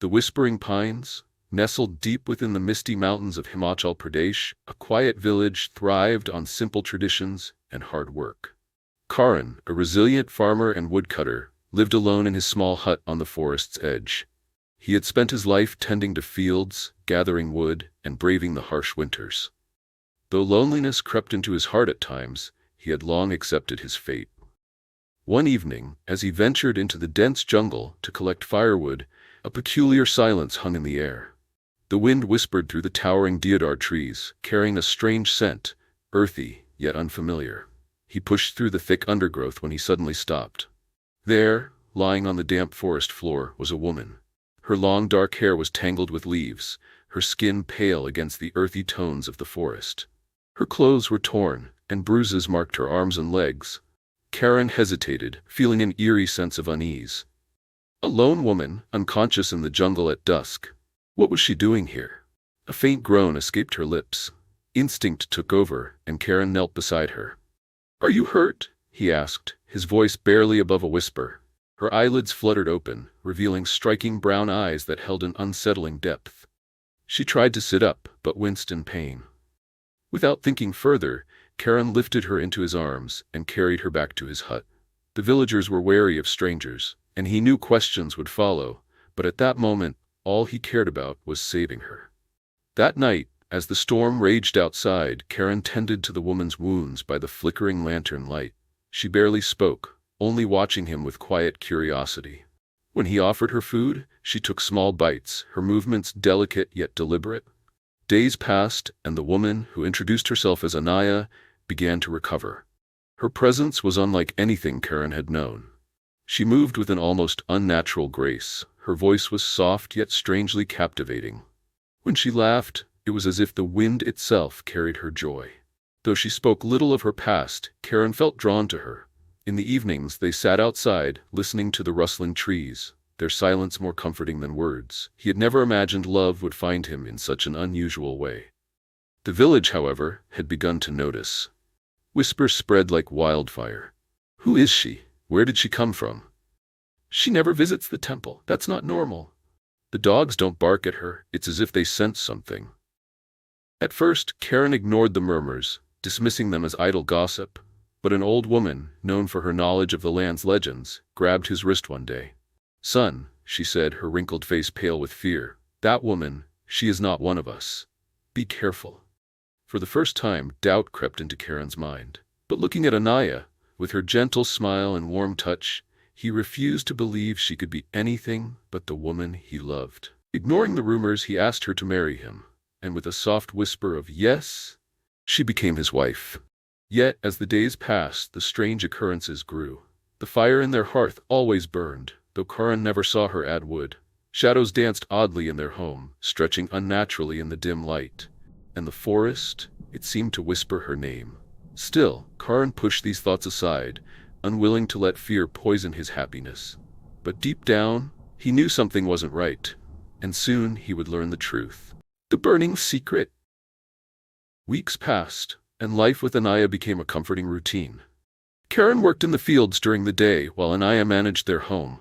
The whispering pines, nestled deep within the misty mountains of Himachal Pradesh, a quiet village thrived on simple traditions and hard work. Karan, a resilient farmer and woodcutter, lived alone in his small hut on the forest's edge. He had spent his life tending to fields, gathering wood, and braving the harsh winters. Though loneliness crept into his heart at times, he had long accepted his fate. One evening, as he ventured into the dense jungle to collect firewood, a peculiar silence hung in the air. The wind whispered through the towering deodar trees, carrying a strange scent, earthy yet unfamiliar. He pushed through the thick undergrowth when he suddenly stopped. There, lying on the damp forest floor, was a woman. Her long dark hair was tangled with leaves, her skin pale against the earthy tones of the forest. Her clothes were torn, and bruises marked her arms and legs. Karan hesitated, feeling an eerie sense of unease. A lone woman, unconscious in the jungle at dusk. What was she doing here? A faint groan escaped her lips. Instinct took over, and Karan knelt beside her. "Are you hurt?" he asked, his voice barely above a whisper. Her eyelids fluttered open, revealing striking brown eyes that held an unsettling depth. She tried to sit up, but winced in pain. Without thinking further, Karan lifted her into his arms and carried her back to his hut. The villagers were wary of strangers, and he knew questions would follow, but at that moment, all he cared about was saving her. That night, as the storm raged outside, Karan tended to the woman's wounds by the flickering lantern light. She barely spoke, only watching him with quiet curiosity. When he offered her food, she took small bites, her movements delicate yet deliberate. Days passed, and the woman, who introduced herself as Anaya, began to recover. Her presence was unlike anything Karan had known. She moved with an almost unnatural grace. Her voice was soft yet strangely captivating. When she laughed, it was as if the wind itself carried her joy. Though she spoke little of her past, Karan felt drawn to her. In the evenings they sat outside, listening to the rustling trees, their silence more comforting than words. He had never imagined love would find him in such an unusual way. The village, however, had begun to notice. Whispers spread like wildfire. "Who is she? Where did she come from? She never visits the temple. That's not normal. The dogs don't bark at her. It's as if they sense something." At first, Karan ignored the murmurs, dismissing them as idle gossip, but an old woman, known for her knowledge of the land's legends, grabbed his wrist one day. "Son," she said, her wrinkled face pale with fear, "that woman, she is not one of us. Be careful." For the first time, doubt crept into Karan's mind. But looking at Anaya, with her gentle smile and warm touch, he refused to believe she could be anything but the woman he loved. Ignoring the rumors, he asked her to marry him, and with a soft whisper of yes, she became his wife. Yet, as the days passed, the strange occurrences grew. The fire in their hearth always burned, though Karan never saw her add wood. Shadows danced oddly in their home, stretching unnaturally in the dim light. And the forest, it seemed to whisper her name. Still, Karan pushed these thoughts aside, unwilling to let fear poison his happiness. But deep down, he knew something wasn't right, and soon he would learn the truth. The burning secret. Weeks passed, and life with Anaya became a comforting routine. Karan worked in the fields during the day while Anaya managed their home.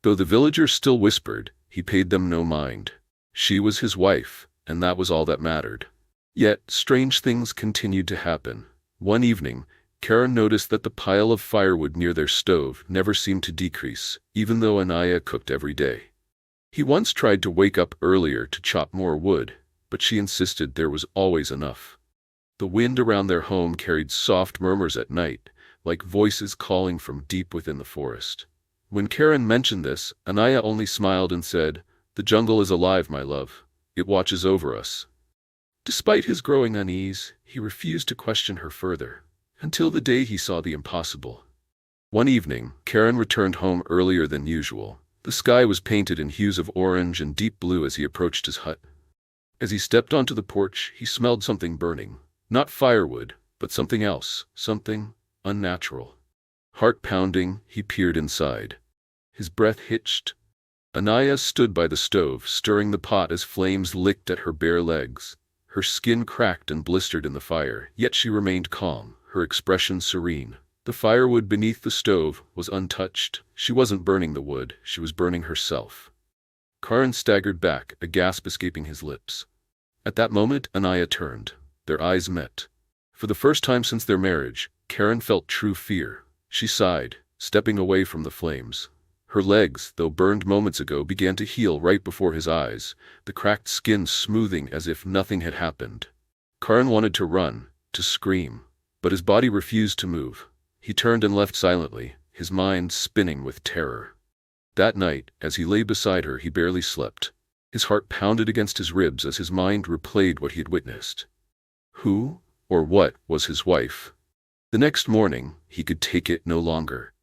Though the villagers still whispered, he paid them no mind. She was his wife, and that was all that mattered. Yet, strange things continued to happen. One evening, Karan noticed that the pile of firewood near their stove never seemed to decrease, even though Anaya cooked every day. He once tried to wake up earlier to chop more wood, but she insisted there was always enough. The wind around their home carried soft murmurs at night, like voices calling from deep within the forest. When Karan mentioned this, Anaya only smiled and said, "The jungle is alive, my love. It watches over us." Despite his growing unease, he refused to question her further, until the day he saw the impossible. One evening, Karan returned home earlier than usual. The sky was painted in hues of orange and deep blue as he approached his hut. As he stepped onto the porch, he smelled something burning. Not firewood, but something else, something unnatural. Heart pounding, he peered inside. His breath hitched. Anaya stood by the stove, stirring the pot as flames licked at her bare legs. Her skin cracked and blistered in the fire, yet she remained calm, her expression serene. The firewood beneath the stove was untouched. She wasn't burning the wood, she was burning herself. Karan staggered back, a gasp escaping his lips. At that moment, Anaya turned. Their eyes met. For the first time since their marriage, Karen felt true fear. She sighed, stepping away from the flames. Her legs, though burned moments ago, began to heal right before his eyes, the cracked skin smoothing as if nothing had happened. Karan wanted to run, to scream, but his body refused to move. He turned and left silently, his mind spinning with terror. That night, as he lay beside her, he barely slept. His heart pounded against his ribs as his mind replayed what he had witnessed. Who, or what, was his wife? The next morning, he could take it no longer.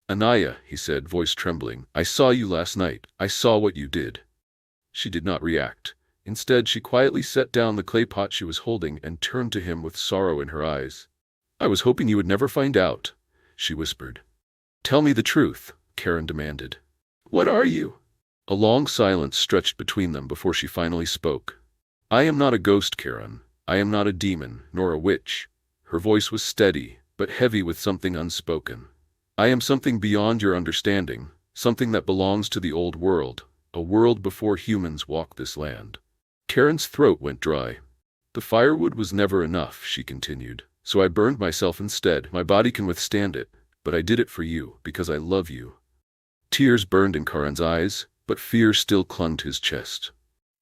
"Anaya," he said, voice trembling, "I saw you last night. I saw what you did." She did not react. Instead, she quietly set down the clay pot she was holding and turned to him with sorrow in her eyes. "I was hoping you would never find out," she whispered. "Tell me the truth," Karen demanded. "What are you?" A long silence stretched between them before she finally spoke. "I am not a ghost, Karen. I am not a demon, nor a witch." Her voice was steady, but heavy with something unspoken. "I am something beyond your understanding, something that belongs to the old world, a world before humans walked this land." Karen's throat went dry. "The firewood was never enough," she continued, "so I burned myself instead. My body can withstand it, but I did it for you, because I love you." Tears burned in Karen's eyes, but fear still clung to his chest.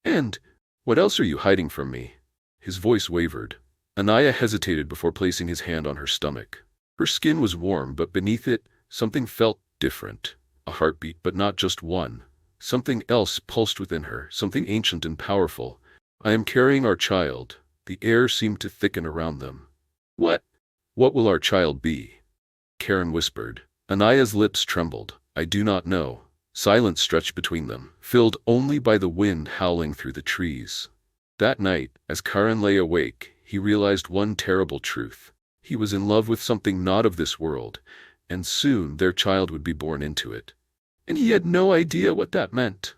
"And what else are you hiding from me?" His voice wavered. Anaya hesitated before placing his hand on her stomach. Her skin was warm, but beneath it, something felt different. A heartbeat, but not just one. Something else pulsed within her, something ancient and powerful. "I am carrying our child." The air seemed to thicken around them. "What? What will our child be?" Karen whispered. Anaya's lips trembled. "I do not know." Silence stretched between them, filled only by the wind howling through the trees. That night, as Karen lay awake, he realized one terrible truth. He was in love with something not of this world, and soon their child would be born into it. And he had no idea what that meant.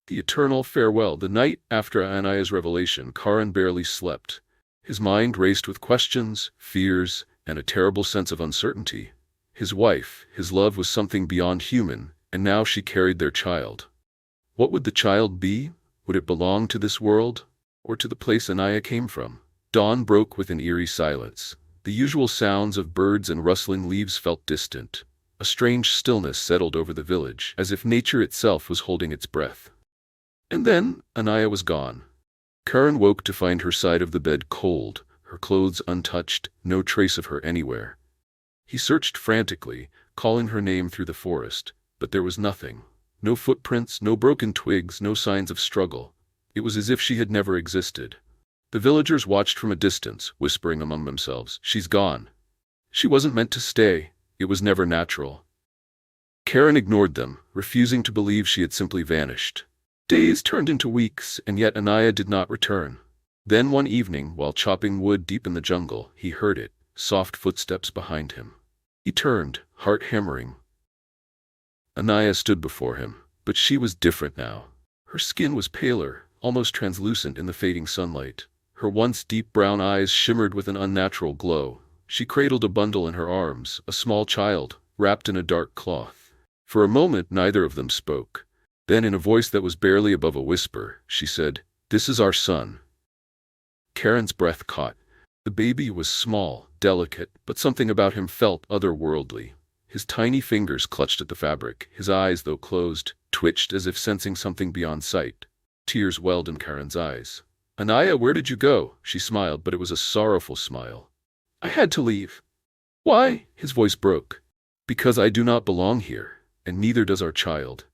The eternal farewell. The night after Anaya's revelation, Karen barely slept. His mind raced with questions, fears, and a terrible sense of uncertainty. His wife, his love was something beyond human, and now she carried their child. What would the child be? Would it belong to this world, or to the place Anaya came from? Dawn broke with an eerie silence. The usual sounds of birds and rustling leaves felt distant. A strange stillness settled over the village, as if nature itself was holding its breath. And then, Anaya was gone. Karen woke to find her side of the bed cold, her clothes untouched, no trace of her anywhere. He searched frantically, calling her name through the forest, but there was nothing. No footprints, no broken twigs, no signs of struggle. It was as if she had never existed. The villagers watched from a distance, whispering among themselves, "She's gone. She wasn't meant to stay. It was never natural." Karen ignored them, refusing to believe she had simply vanished. Days turned into weeks, and yet Anaya did not return. Then one evening, while chopping wood deep in the jungle, he heard it, soft footsteps behind him. He turned, heart hammering. Anaya stood before him, but she was different now. Her skin was paler, almost translucent in the fading sunlight. Her once deep brown eyes shimmered with an unnatural glow. She cradled a bundle in her arms, a small child, wrapped in a dark cloth. For a moment neither of them spoke. Then in a voice that was barely above a whisper, she said, "This is our son." Karen's breath caught. The baby was small, delicate, but something about him felt otherworldly. His tiny fingers clutched at the fabric. His eyes, though closed, twitched as if sensing something beyond sight. Tears welled in Karen's eyes. "Anaya, where did you go?" She smiled, but it was a sorrowful smile. "I had to leave." "Why?" His voice broke. "Because I do not belong here, and neither does our child."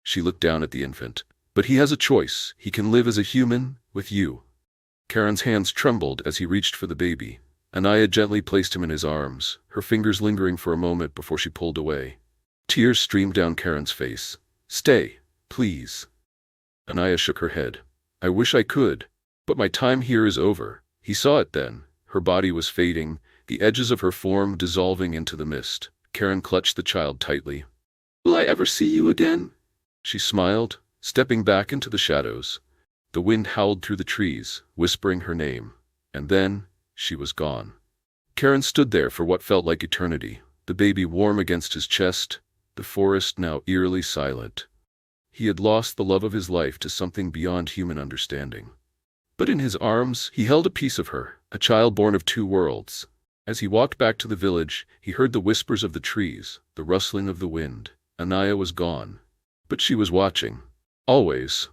She looked down at the infant. "But he has a choice. He can live as a human, with you." Karen's hands trembled as he reached for the baby. Anaya gently placed him in his arms, her fingers lingering for a moment before she pulled away. Tears streamed down Karen's face. "Stay, please." Anaya shook her head. "I wish I could, but my time here is over." He saw it then. Her body was fading, the edges of her form dissolving into the mist. Karen clutched the child tightly. "Will I ever see you again?" She smiled, stepping back into the shadows. The wind howled through the trees, whispering her name. And then, she was gone. Karen stood there for what felt like eternity, the baby warm against his chest, the forest now eerily silent. He had lost the love of his life to something beyond human understanding. But in his arms, he held a piece of her, a child born of two worlds. As he walked back to the village, he heard the whispers of the trees, the rustling of the wind. Anaya was gone. But she was watching. Always.